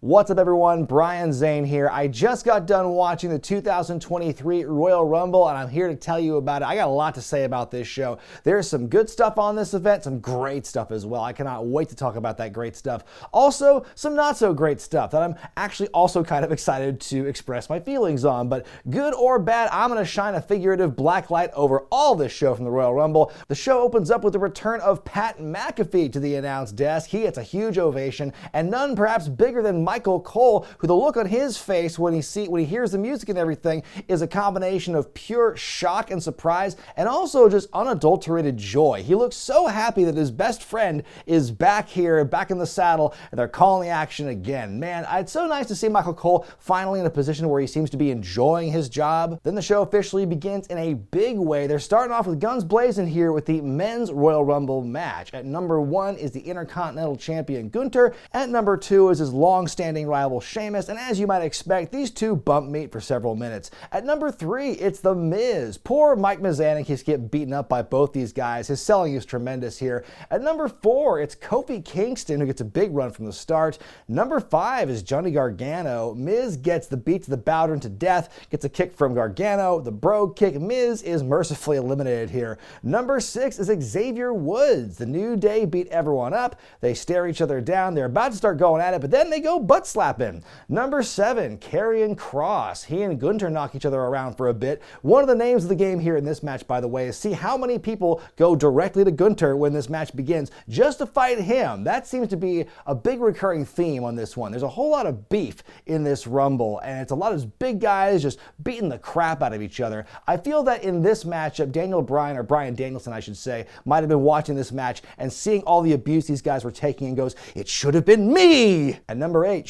What's up everyone, Brian Zayn here. I just got done watching the 2023 Royal Rumble and I'm here to tell you about it. I got a lot to say about this show. There's some good stuff on this event, some great stuff as well. I cannot wait to talk about that great stuff. Also, some not so great stuff that I'm actually also kind of excited to express my feelings on. But good or bad, I'm going to shine a figurative black light over all this show from the Royal Rumble. The show opens up with the return of Pat McAfee to the announce desk. He gets a huge ovation, and none perhaps bigger than Michael Cole, who the look on his face when he hears the music and everything is a combination of pure shock and surprise and also just unadulterated joy. He looks so happy that his best friend is back here, back in the saddle, and they're calling the action again. Man, it's so nice to see Michael Cole finally in a position where he seems to be enjoying his job. Then the show officially begins in a big way. They're starting off with guns blazing here with the men's Royal Rumble match. At number 1 is the Intercontinental Champion Gunther. At number 2 is his long-standing rival Sheamus, and as you might expect, these two bump meet for several minutes. At number 3, it's The Miz. Poor Mike Mizanin keeps getting beaten up by both these guys. His selling is tremendous here. At number 4, it's Kofi Kingston, who gets a big run from the start. Number 5 is Johnny Gargano. Miz gets the beat to the Bowden to death, gets a kick from Gargano, the Brogue kick. Miz is mercifully eliminated here. Number 6 is Xavier Woods. The New Day beat everyone up. They stare each other down. They're about to start going at it, but then they go butt slapping. Number 7, Karrion Kross. He and Gunther knock each other around for a bit. One of the names of the game here in this match, by the way, is see how many people go directly to Gunther when this match begins just to fight him. That seems to be a big recurring theme on this one. There's a whole lot of beef in this Rumble, and it's a lot of big guys just beating the crap out of each other. I feel that in this matchup, Daniel Bryan, or Bryan Danielson, I should say, might have been watching this match and seeing all the abuse these guys were taking and goes, "It should have been me!" At number 8,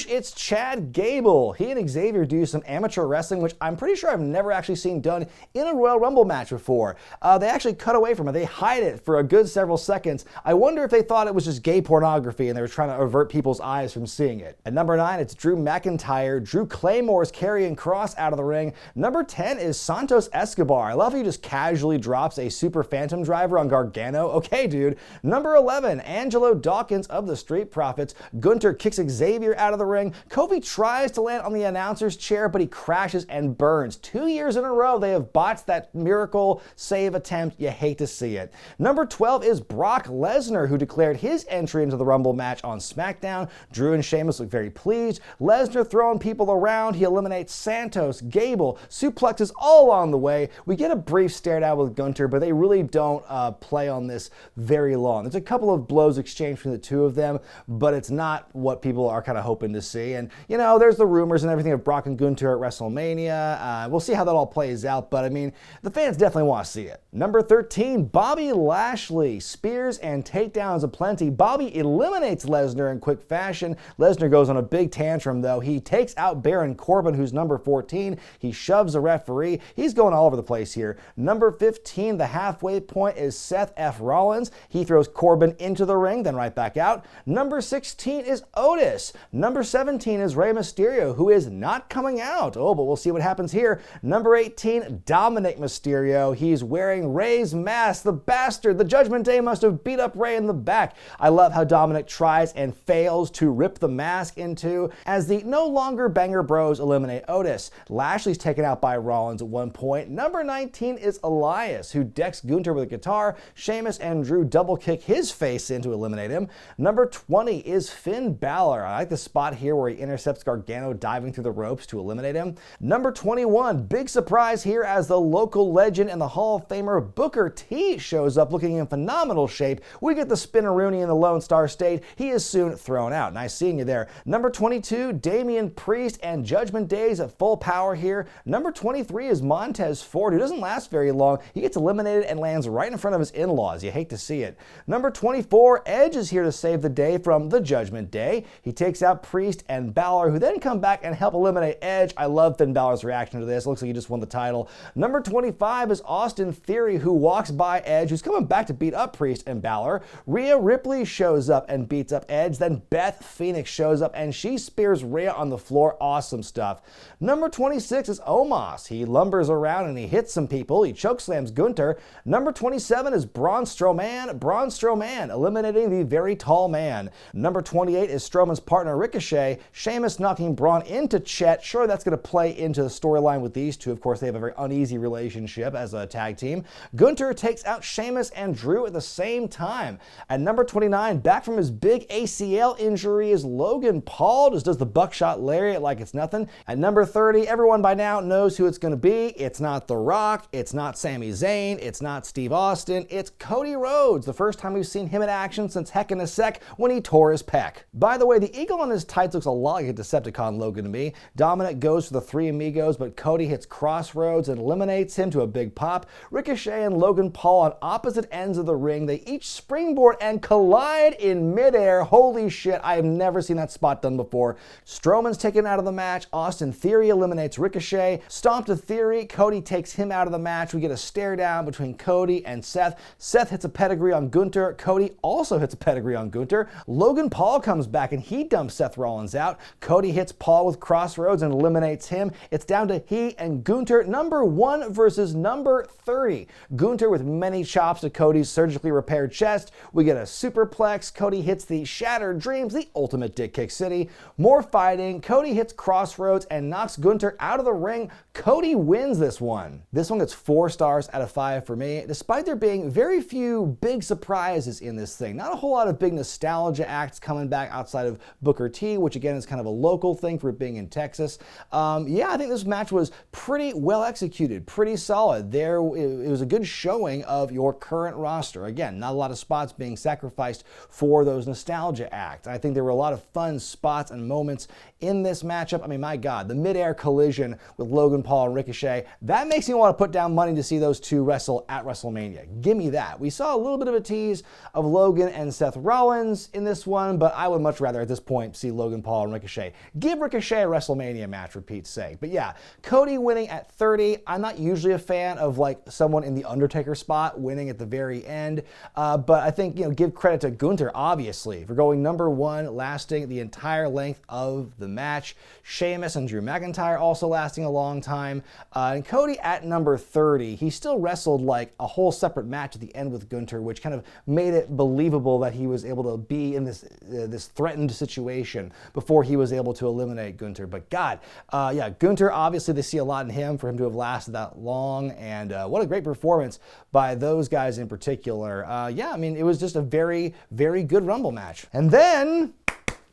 it's Chad Gable. He and Xavier do some amateur wrestling, which I'm pretty sure I've never actually seen done in a Royal Rumble match before. They actually cut away from it. They hide it for a good several seconds. I wonder if they thought it was just gay pornography and they were trying to avert people's eyes from seeing it. At number 9, it's Drew McIntyre. Drew Claymore's Karrion Kross out of the ring. Number 10 is Santos Escobar. I love how he just casually drops a super phantom driver on Gargano. Okay, dude. Number 11, Angelo Dawkins of the Street Profits. Gunther kicks Xavier out of the ring. Kofi tries to land on the announcer's chair, but he crashes and burns. 2 years in a row, they have botched that miracle save attempt. You hate to see it. Number 12 is Brock Lesnar, who declared his entry into the Rumble match on SmackDown. Drew and Sheamus look very pleased. Lesnar throwing people around. He eliminates Santos, Gable, suplexes all along the way. We get a brief stare down with Gunther, but they really don't play on this very long. There's a couple of blows exchanged between the two of them, but it's not what people are kind of hoping to see. And, you know, there's the rumors and everything of Brock and Gunther at WrestleMania. We'll see how that all plays out, but I mean, the fans definitely want to see it. Number 13, Bobby Lashley. Spears and takedowns aplenty. Bobby eliminates Lesnar in quick fashion. Lesnar goes on a big tantrum, though. He takes out Baron Corbin, who's number 14. He shoves the referee. He's going all over the place here. Number 15, the halfway point, is Seth F. Rollins. He throws Corbin into the ring, then right back out. Number 16 is Otis. Number 17 is Rey Mysterio, who is not coming out. Oh, but we'll see what happens here. Number 18, Dominic Mysterio. He's wearing Rey's mask. The bastard. The Judgment Day must have beat up Rey in the back. I love how Dominic tries and fails to rip the mask into as the no longer Banger Bros eliminate Otis. Lashley's taken out by Rollins at one point. Number 19 is Elias, who decks Gunther with a guitar. Sheamus and Drew double kick his face in to eliminate him. Number 20 is Finn Balor. I like the spot here where he intercepts Gargano diving through the ropes to eliminate him. Number 21, big surprise here as the local legend and the Hall of Famer Booker T shows up looking in phenomenal shape. We get the Spinneroonie in the Lone Star State. He is soon thrown out. Nice seeing you there. Number 22, Damian Priest and Judgment Day's at full power here. Number 23 is Montez Ford, who doesn't last very long. He gets eliminated and lands right in front of his in-laws. You hate to see it. Number 24, Edge is here to save the day from the Judgment Day. He takes out Priest and Balor, who then come back and help eliminate Edge. I love Finn Balor's reaction to this. Looks like he just won the title. Number 25 is Austin Theory, who walks by Edge, who's coming back to beat up Priest and Balor. Rhea Ripley shows up and beats up Edge. Then Beth Phoenix shows up and she spears Rhea on the floor. Awesome stuff. Number 26 is Omos. He lumbers around and he hits some people. He chokeslams Gunther. Number 27 is Braun Strowman. Braun Strowman eliminating the very tall man. Number 28 is Strowman Strowman's partner Ricochet, Sheamus knocking Braun into Chet. Sure, that's going to play into the storyline with these two. Of course, they have a very uneasy relationship as a tag team. Gunther takes out Sheamus and Drew at the same time. At number 29, back from his big ACL injury is Logan Paul. Just does the buckshot lariat like it's nothing. At number 30, everyone by now knows who it's going to be. It's not The Rock. It's not Sami Zayn. It's not Steve Austin. It's Cody Rhodes. The first time we've seen him in action since Heck in a Sec when he tore his pec. By the way, the eagle on his tights looks a lot like a Decepticon Logan to me. Dominic goes for the Three Amigos, but Cody hits Crossroads and eliminates him to a big pop. Ricochet and Logan Paul on opposite ends of the ring. They each springboard and collide in midair. Holy shit, I have never seen that spot done before. Strowman's taken out of the match. Austin Theory eliminates Ricochet. Stomp to Theory. Cody takes him out of the match. We get a stare down between Cody and Seth. Seth hits a pedigree on Gunther. Cody also hits a pedigree on Gunther. Logan Paul comes back and he dumps Seth Rollins out. Cody hits Paul with Crossroads and eliminates him. It's down to he and Gunther, number 1 versus number 30. Gunther with many chops to Cody's surgically repaired chest. We get a superplex. Cody hits the Shattered Dreams, the ultimate Dick Kick City. More fighting. Cody hits Crossroads and knocks Gunther out of the ring. Cody wins this one. This one gets 4 stars out of 5 for me, despite there being very few big surprises in this thing. Not a whole lot of big nostalgia acts coming back outside of Booker T, which again is kind of a local thing for it being in Texas. Yeah, I think this match was pretty well executed, pretty solid. It was a good showing of your current roster. Again, not a lot of spots being sacrificed for those nostalgia acts. I think there were a lot of fun spots and moments in this matchup. I mean, my God, the midair collision with Logan Paul and Ricochet, that makes me want to put down money to see those two wrestle at WrestleMania. Give me that. We saw a little bit of a tease of Logan and Seth Rollins in this one, but I would much rather at this point see Logan Paul and Ricochet. Give Ricochet a WrestleMania match for Pete's sake. But yeah, Cody winning at 30. I'm not usually a fan of like someone in the Undertaker spot winning at the very end, but I think, give credit to Gunther, obviously, for going number 1, lasting the entire length of the match. Sheamus and Drew McIntyre also lasting a long time. And Cody at number 30, he still wrestled like a whole separate match at the end with Gunther, which kind of made it believable that he was able to be in this threatened situation before he was able to eliminate Gunther. But God, yeah, Gunther, obviously they see a lot in him for him to have lasted that long, and what a great performance by those guys in particular. Yeah, I mean, it was just a very, very good Rumble match. And then,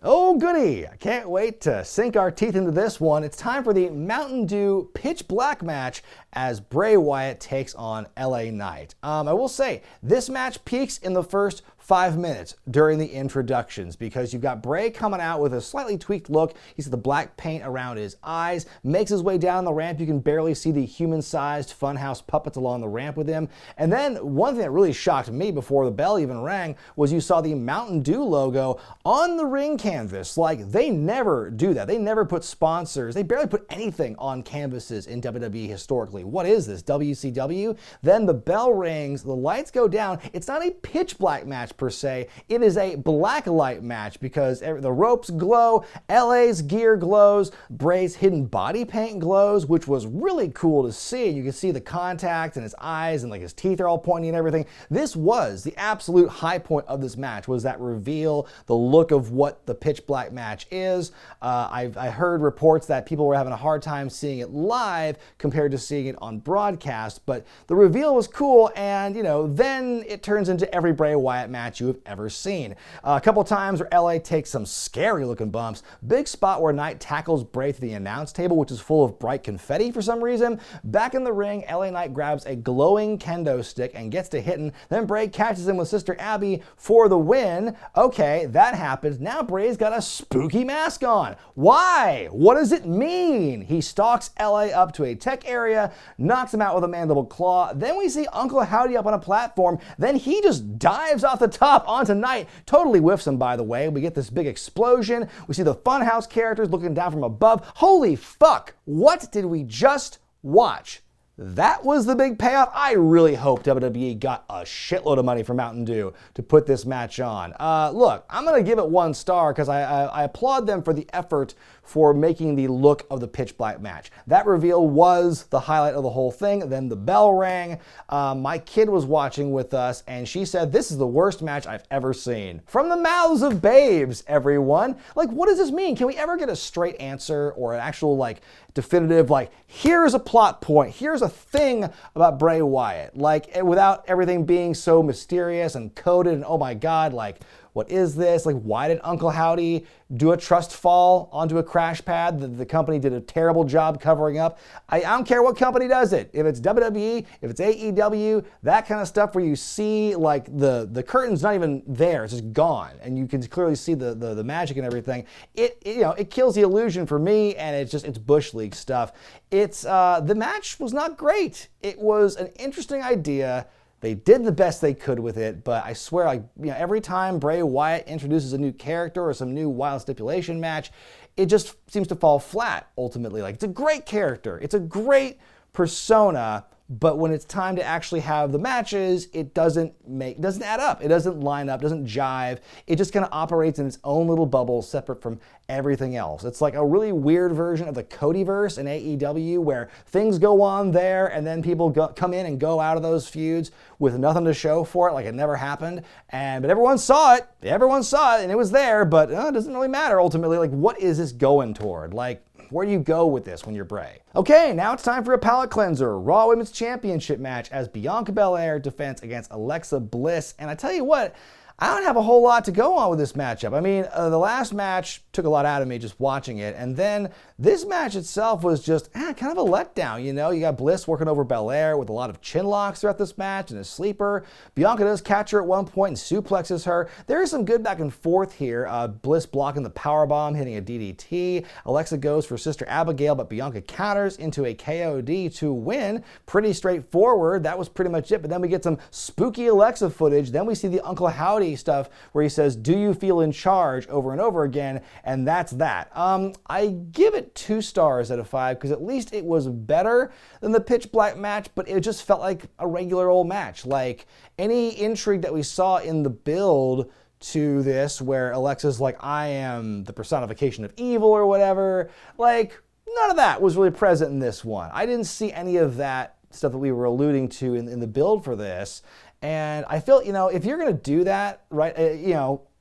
oh goody, I can't wait to sink our teeth into this one. It's time for the Mountain Dew Pitch Black match as Bray Wyatt takes on LA Knight. I will say, this match peaks in the first 5 minutes during the introductions because you've got Bray coming out with a slightly tweaked look. He's got the black paint around his eyes, makes his way down the ramp. You can barely see the human-sized funhouse puppets along the ramp with him. And then one thing that really shocked me before the bell even rang was you saw the Mountain Dew logo on the ring canvas. Like, they never do that. They never put sponsors. They barely put anything on canvases in WWE historically. What is this, WCW? Then the bell rings, the lights go down. It's not a pitch black match per se. It is a black light match because the ropes glow, LA's gear glows, Bray's hidden body paint glows, which was really cool to see. You can see the contact in his eyes and like his teeth are all pointy and everything. This was the absolute high point of this match, was that reveal, the look of what the pitch black match is. I heard reports that people were having a hard time seeing it live compared to seeing it on broadcast, but the reveal was cool, and then it turns into every Bray Wyatt match you have ever seen. A couple times where LA takes some scary looking bumps. Big spot where Knight tackles Bray through the announce table, which is full of bright confetti for some reason. Back in the ring, LA Knight grabs a glowing kendo stick and gets to hitting. Then Bray catches him with Sister Abby for the win. Okay, that happens. Now Bray's got a spooky mask on. Why? What does it mean? He stalks LA up to a tech area, knocks him out with a mandible claw. Then we see Uncle Howdy up on a platform. Then he just dives off the top onto Knight. Totally whiffs him, by the way. We get this big explosion. We see the Funhouse characters looking down from above. Holy fuck! What did we just watch? That was the big payoff. I really hope WWE got a shitload of money from Mountain Dew to put this match on. Look, I'm going to give it 1 star because I applaud them for the effort for making the look of the pitch black match. That reveal was the highlight of the whole thing. Then the bell rang. My kid was watching with us and she said, this is the worst match I've ever seen. From the mouths of babes, everyone. Like, what does this mean? Can we ever get a straight answer or an actual, like, definitive, like, here's a plot point, here's a thing about Bray Wyatt, like, without everything being so mysterious and coded and oh my god, like, what is this? Like, why did Uncle Howdy do a trust fall onto a crash pad that the company did a terrible job covering up? I don't care what company does it. If it's WWE, if it's AEW, that kind of stuff where you see like the curtain's not even there, it's just gone, and you can clearly see the magic and everything. It kills the illusion for me, and it's Bush League stuff. The match was not great. It was an interesting idea. They did the best they could with it, but I swear, like, every time Bray Wyatt introduces a new character or some new wild stipulation match, it just seems to fall flat ultimately. Like, it's a great character, it's a great persona, but when it's time to actually have the matches, it doesn't add up. It doesn't line up, doesn't jive. It just kind of operates in its own little bubble separate from everything else. It's like a really weird version of the Codyverse in AEW where things go on there and then people come in and go out of those feuds with nothing to show for it, like it never happened. But everyone saw it. Everyone saw it and it was there, but it doesn't really matter ultimately. Like, what is this going toward? Like, where do you go with this when you're Bray? Okay, now it's time for a palate cleanser. Raw Women's Championship match as Bianca Belair defends against Alexa Bliss. And I tell you what, I don't have a whole lot to go on with this matchup. I mean, the last match took a lot out of me just watching it. And then this match itself was just kind of a letdown. You got Bliss working over Belair with a lot of chin locks throughout this match and a sleeper. Bianca does catch her at one point and suplexes her. There is some good back and forth here. Bliss blocking the powerbomb, hitting a DDT. Alexa goes for Sister Abigail, but Bianca counters into a KOD to win. Pretty straightforward. That was pretty much it. But then we get some spooky Alexa footage. Then we see the Uncle Howdy stuff where he says, do you feel in charge, over and over again, and that's that. I give it 2 stars out of 5 because at least it was better than the pitch black match, but it just felt like a regular old match. Like, any intrigue that we saw in the build to this where Alexa's like, I am the personification of evil or whatever, like, none of that was really present in this one. I didn't see any of that stuff that we were alluding to in the build for this. And I feel, if you're going to do that, right,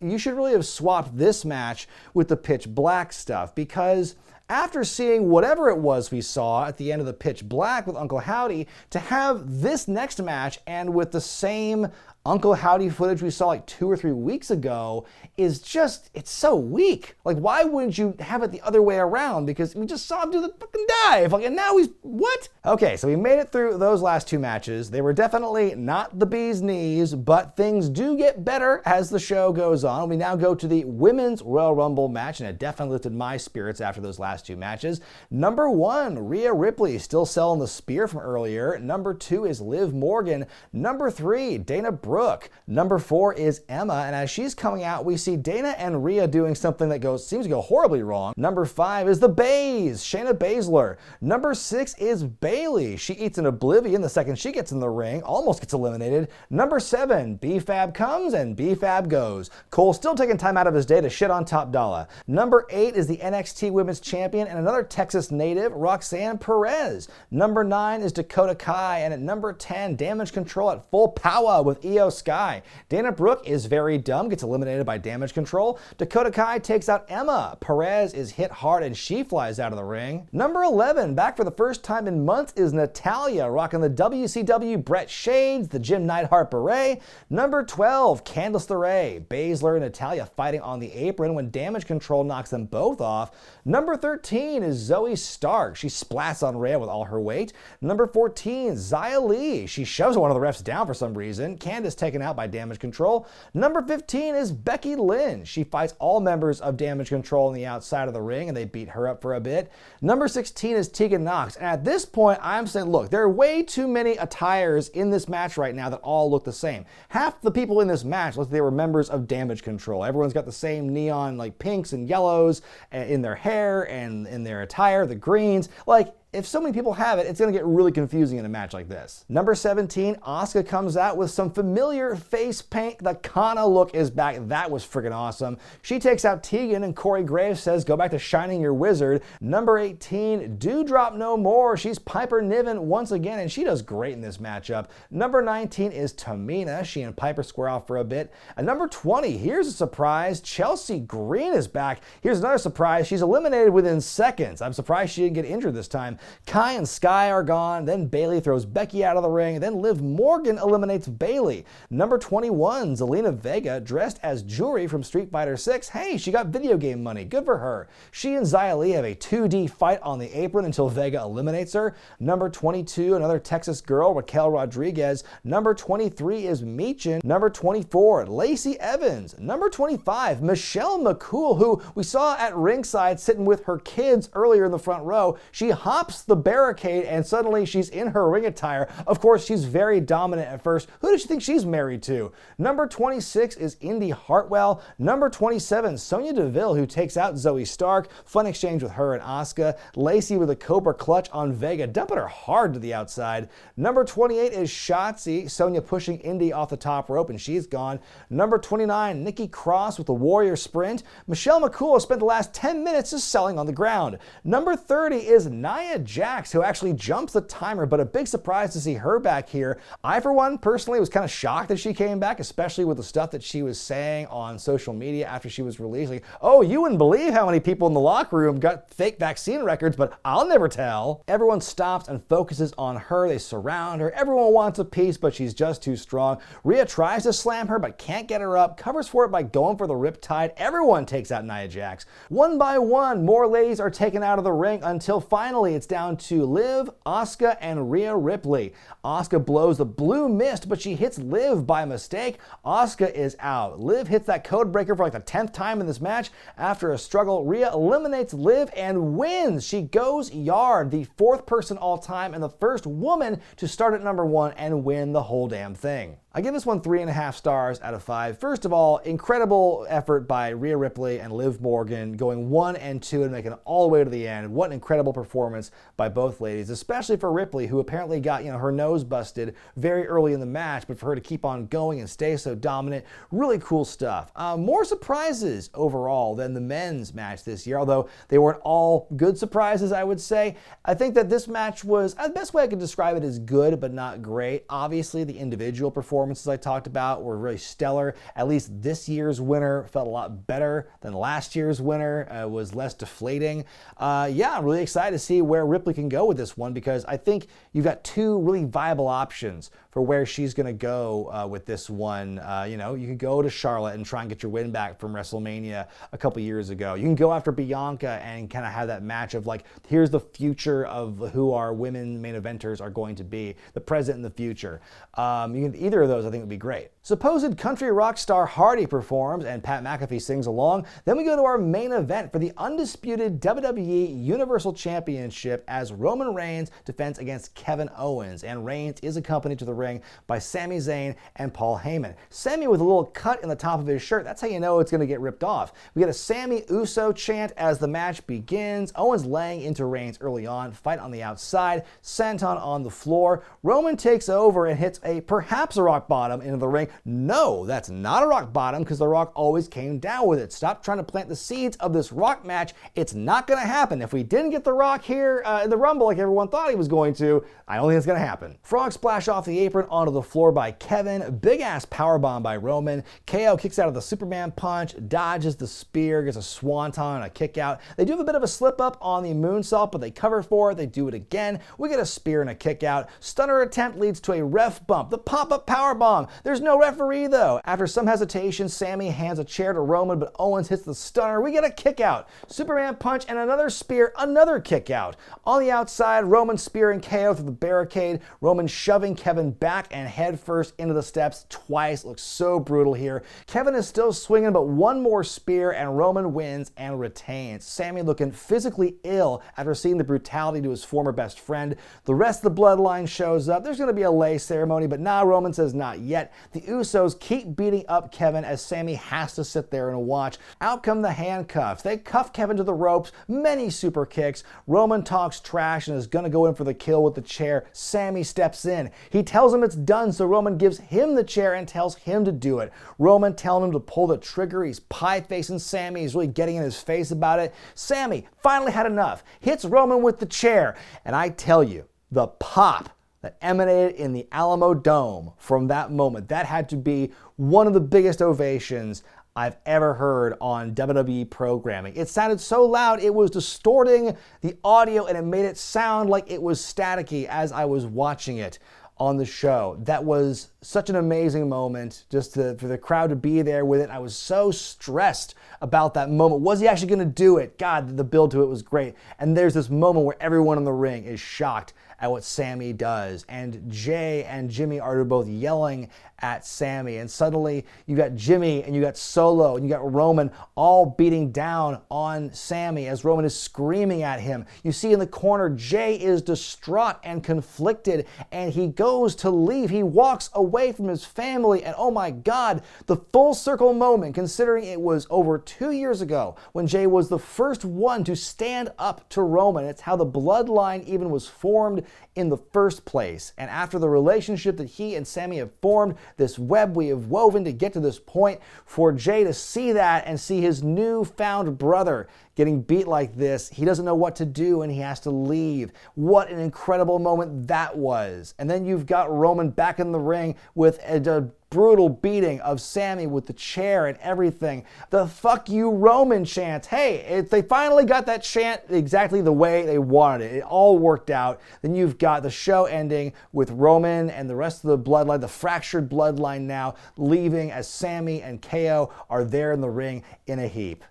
you should really have swapped this match with the pitch black stuff, because after seeing whatever it was we saw at the end of the pitch black with Uncle Howdy, to have this next match and with the same Uncle Howdy footage we saw like 2 or 3 weeks ago is just, it's so weak. Like, why wouldn't you have it the other way around? Because we just saw him do the fucking dive. Like, and now he's, what? Okay, so we made it through those last 2 matches. They were definitely not the bee's knees, but things do get better as the show goes on. We now go to the Women's Royal Rumble match, and it definitely lifted my spirits after those last 2 matches. Number 1, Rhea Ripley, still selling the spear from earlier. Number 2 is Liv Morgan. Number 3, Dana Brooke. Number 4 is Emma, and as she's coming out, we see Dana and Rhea doing something that seems to go horribly wrong. Number 5 is the Bays, Shayna Baszler. Number 6 is Bayley. She eats an oblivion the second she gets in the ring, almost gets eliminated. Number 7, B-Fab comes and B-Fab goes. Cole still taking time out of his day to shit on Top Dollar. Number 8 is the NXT Women's Champion and another Texas native, Roxanne Perez. Number 9 is Dakota Kai, and at number 10, Damage Control at full power with Io Sky. Dana Brooke is very dumb, gets eliminated by Damage Control. Dakota Kai takes out Emma. Perez is hit hard and she flies out of the ring. Number 11, back for the first time in months, is Natalya, rocking the WCW Brett Shades, the Jim Neidhart beret. Number 12, Candice LeRae. Baszler and Natalya fighting on the apron when Damage Control knocks them both off. Number 13 is Zoe Stark. She splats on Rhea with all her weight. Number 14, Xia Li. She shoves one of the refs down for some reason. Candice taken out by Damage Control. Number 15 is Becky Lynch. She fights all members of Damage Control on the outside of the ring, and they beat her up for a bit. Number 16 is Tegan Nox. And at this point, I'm saying, look, there are way too many attires in this match right now that all look the same. Half the people in this match look like they were members of Damage Control. Everyone's got the same neon, like, pinks and yellows in their hair and in their attire, the greens. Like, if so many people have it, it's going to get really confusing in a match like this. Number 17, Asuka comes out with some familiar face paint. The Kana look is back. That was freaking awesome. She takes out Tegan, and Corey Graves says, go back to shining your wizard. Number 18, Dewdrop no more. She's Piper Niven once again, and she does great in this matchup. Number 19 is Tamina. She and Piper square off for a bit. And number 20, here's a surprise. Chelsea Green is back. Here's another surprise. She's eliminated within seconds. I'm surprised she didn't get injured this time. Kai and Sky are gone. Then Bayley throws Becky out of the ring. Then Liv Morgan eliminates Bayley. Number 21, Zelina Vega, dressed as Juri from Street Fighter 6. Hey, she got video game money. Good for her. She and Xia Li have a 2D fight on the apron until Vega eliminates her. Number 22, another Texas girl, Raquel Rodriguez. Number 23 is Michin. Number 24, Lacey Evans. Number 25, Michelle McCool, who we saw at ringside sitting with her kids earlier in the front row. She hops the barricade and suddenly she's in her ring attire. Of course, she's very dominant at first. Who does she think she's married to? Number 26 is Indy Hartwell. Number 27, Sonya Deville, who takes out Zoe Stark. Fun exchange with her and Asuka. Lacey with a Cobra clutch on Vega, dumping her hard to the outside. Number 28 is Shotzi. Sonya pushing Indy off the top rope and she's gone. Number 29, Nikki Cross with the Warrior Sprint. Michelle McCool has spent the last 10 minutes just selling on the ground. Number 30 is Nia Jax, who actually jumps the timer, but a big surprise to see her back here. I, for one, personally was kind of shocked that she came back, especially with the stuff that she was saying on social media after she was released. Like, oh, you wouldn't believe how many people in the locker room got fake vaccine records, but I'll never tell. Everyone stops and focuses on her. They surround her. Everyone wants a piece, but she's just too strong. Rhea tries to slam her, but can't get her up. Covers for it by going for the Riptide. Everyone takes out Nia Jax. One by one, more ladies are taken out of the ring until finally it's down to Liv, Asuka, and Rhea Ripley. Asuka blows the blue mist, but she hits Liv by mistake. Asuka is out. Liv hits that code breaker for like the 10th time in this match. After a struggle, Rhea eliminates Liv and wins. She goes yard, the 4th person all time and the first woman to start at number 1 and win the whole damn thing. I give this one 3.5 stars out of 5. First of all, incredible effort by Rhea Ripley and Liv Morgan, going 1 and 2 and making it all the way to the end. What an incredible performance by both ladies, especially for Ripley, who apparently got her nose busted very early in the match, but for her to keep on going and stay so dominant, really cool stuff. More surprises overall than the men's match this year, although they weren't all good surprises, I would say. I think that this match was, the best way I could describe it is good, but not great. Obviously, the individual performances I talked about were really stellar. At least this year's winner felt a lot better than last year's winner, was less deflating. Yeah, I'm really excited to see where Ripley can go with this one, because I think you've got 2 really viable options for where she's going to go with this one. You could go to Charlotte and try and get your win back from WrestleMania a couple years ago. You can go after Bianca and kind of have that match of like, here's the future of who our women main eventers are going to be, the present and the future. Either of those I think would be great. Supposed country rock star Hardy performs and Pat McAfee sings along. Then we go to our main event for the undisputed WWE Universal Championship as Roman Reigns defends against Kevin Owens, and Reigns is accompanied to the ring by Sami Zayn and Paul Heyman. Sami with a little cut in the top of his shirt. That's how you know it's going to get ripped off. We get a Sami Uso chant as the match begins. Owens laying into Reigns early on. Fight on the outside. Senton on the floor. Roman takes over and hits perhaps a rock bottom into the ring. No, that's not a rock bottom, because The Rock always came down with it. Stop trying to plant the seeds of this Rock match. It's not going to happen. If we didn't get The Rock here in the Rumble like everyone thought he was going to, I don't think it's going to happen. Frog splash off the apron onto the floor by Kevin. Big ass powerbomb by Roman. KO kicks out of the Superman punch, dodges the spear, gets a swanton and a kick out. They do have a bit of a slip up on the moonsault, but they cover for it. They do it again. We get a spear and a kick out. Stunner attempt leads to a ref bump. The pop-up powerbomb. There's no referee though. After some hesitation, Sami hands a chair to Roman, but Owens hits the stunner. We get a kick out. Superman punch and another spear, another kick out. On the outside, Roman spearing KO through the barricade. Roman shoving Kevin back and head first into the steps twice. Looks so brutal here. Kevin is still swinging, but one more spear and Roman wins and retains. Sami looking physically ill after seeing the brutality to his former best friend. The rest of the Bloodline shows up. There's going to be a lay ceremony, but nah, Roman says, not yet. The Usos keep beating up Kevin as Sami has to sit there and watch. Out come the handcuffs. They cuff Kevin to the ropes, many super kicks. Roman talks trash and is going to go in for the kill with the chair. Sami steps in. He tells him it's done, so Roman gives him the chair and tells him to do it. Roman telling him to pull the trigger. He's pie-facing Sami. He's really getting in his face about it. Sami finally had enough. Hits Roman with the chair. And I tell you, the pop that emanated in the Alamo Dome from that moment, that had to be one of the biggest ovations I've ever heard on WWE programming. It sounded so loud, it was distorting the audio and it made it sound like it was staticky as I was watching it on the show. That was such an amazing moment, just for the crowd to be there with it. I was so stressed about that moment. Was he actually going to do it? God, the build to it was great. And there's this moment where everyone in the ring is shocked at what Sami does. And Jay and Jimmy are both yelling at Sami. And suddenly you got Jimmy and you got Solo and you got Roman all beating down on Sami as Roman is screaming at him. You see in the corner, Jay is distraught and conflicted and he goes to leave. He walks away from his family and oh my God, the full circle moment, considering it was over 2 years ago when Jay was the first one to stand up to Roman. It's how the bloodline even was formed in the first place. And after the relationship that he and Sami have formed, this web we have woven to get to this point, for Jay to see that and see his newfound brother getting beat like this, he doesn't know what to do and he has to leave. What an incredible moment that was. And then you've got Roman back in the ring with a brutal beating of Sami with the chair and everything. The fuck you Roman chant. Hey, they finally got that chant exactly the way they wanted it. It all worked out. Then you've got the show ending with Roman and the rest of the bloodline, the fractured bloodline now, leaving as Sami and KO are there in the ring in a heap.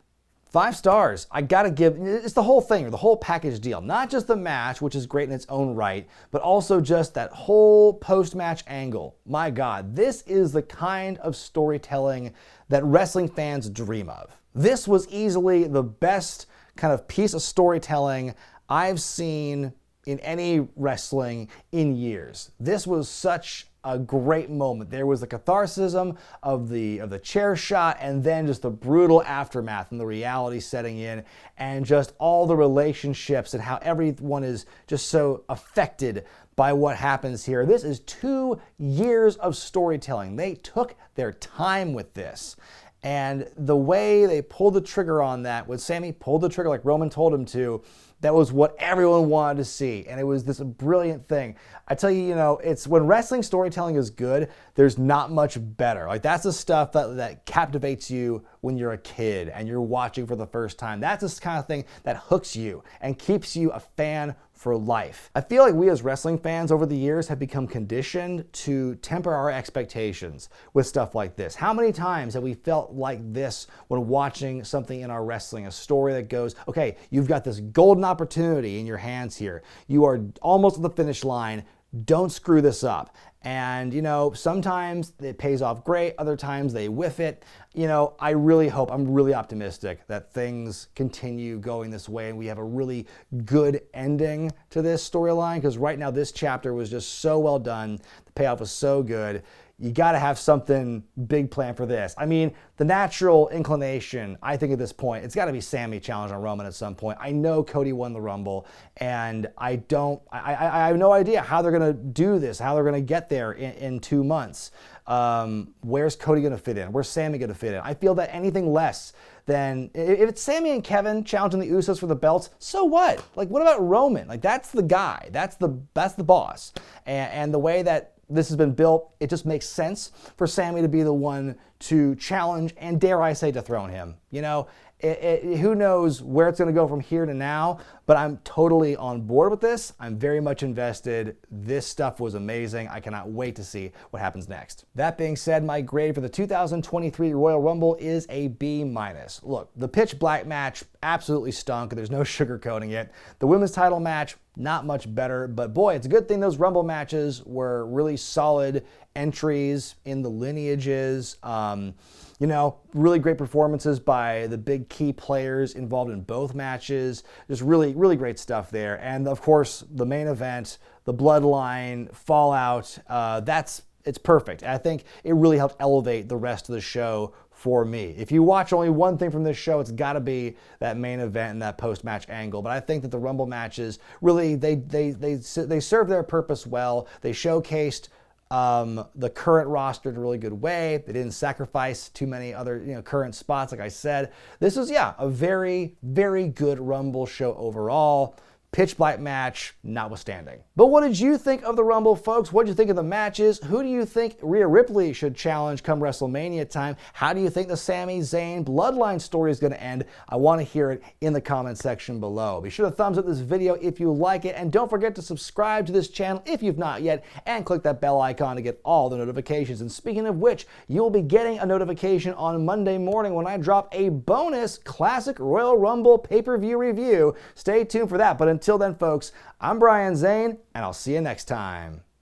5 stars. I gotta give, it's the whole thing, or the whole package deal. Not just the match, which is great in its own right, but also just that whole post-match angle. My God, this is the kind of storytelling that wrestling fans dream of. This was easily the best kind of piece of storytelling I've seen in any wrestling in years. This was such a great moment. There was the catharsism of the chair shot and then just the brutal aftermath and the reality setting in and just all the relationships and how everyone is just so affected by what happens here. This is 2 years of storytelling. They took their time with this. And the way they pulled the trigger on that, when Sami pulled the trigger like Roman told him to, that was what everyone wanted to see. And it was this brilliant thing. I tell you, it's when wrestling storytelling is good, there's not much better. Like that's the stuff that captivates you when you're a kid and you're watching for the first time. That's the kind of thing that hooks you and keeps you a fan for life. I feel like we as wrestling fans over the years have become conditioned to temper our expectations with stuff like this. How many times have we felt like this when watching something in our wrestling, a story that goes, okay, you've got this golden opportunity in your hands here. You are almost at the finish line. Don't screw this up. And, sometimes it pays off great. Other times they whiff it. I really hope, I'm really optimistic that things continue going this way and we have a really good ending to this storyline, because right now this chapter was just so well done. The payoff was so good. You got to have something big planned for this. I mean, the natural inclination, I think at this point, it's got to be Sami challenge on Roman at some point. I know Cody won the Rumble, and I have no idea how they're going to do this, how they're going to get there in 2 months. Where's Cody going to fit in? Where's Sami going to fit in? I feel that anything less than, if it's Sami and Kevin challenging the Usos for the belts, so what? Like, what about Roman? Like, that's the guy. That's the boss. And the way that this has been built, it just makes sense for Sami to be the one to challenge and, dare I say, dethrone him. Who knows where it's going to go from here to now, but I'm totally on board with this. I'm very much invested. This stuff was amazing. I cannot wait to see what happens next. That being said, my grade for the 2023 Royal Rumble is a B-. Look, the pitch black match absolutely stunk. There's no sugarcoating it. The women's title match, not much better, but boy, it's a good thing those Rumble matches were really solid entries in the lineages. Really great performances by the big key players involved in both matches. Just really, really great stuff there. And of course, the main event, the Bloodline fallout, that's it's perfect. I think it really helped elevate the rest of the show for me. If you watch only one thing from this show, it's got to be that main event and that post-match angle. But I think that the Rumble matches really they served their purpose well. They showcased the current roster in a really good way. They didn't sacrifice too many other current spots. Like I said, this was a very, very good Rumble show overall. Pitch black match notwithstanding. But what did you think of the Rumble, folks? What did you think of the matches? Who do you think Rhea Ripley should challenge come WrestleMania time? How do you think the Sami Zayn Bloodline story is going to end? I want to hear it in the comment section below. Be sure to thumbs up this video if you like it, and don't forget to subscribe to this channel if you've not yet, and click that bell icon to get all the notifications. And speaking of which, you'll be getting a notification on Monday morning when I drop a bonus Classic Royal Rumble pay-per-view review. Stay tuned for that. But until then, folks, I'm Brian Zane, and I'll see you next time.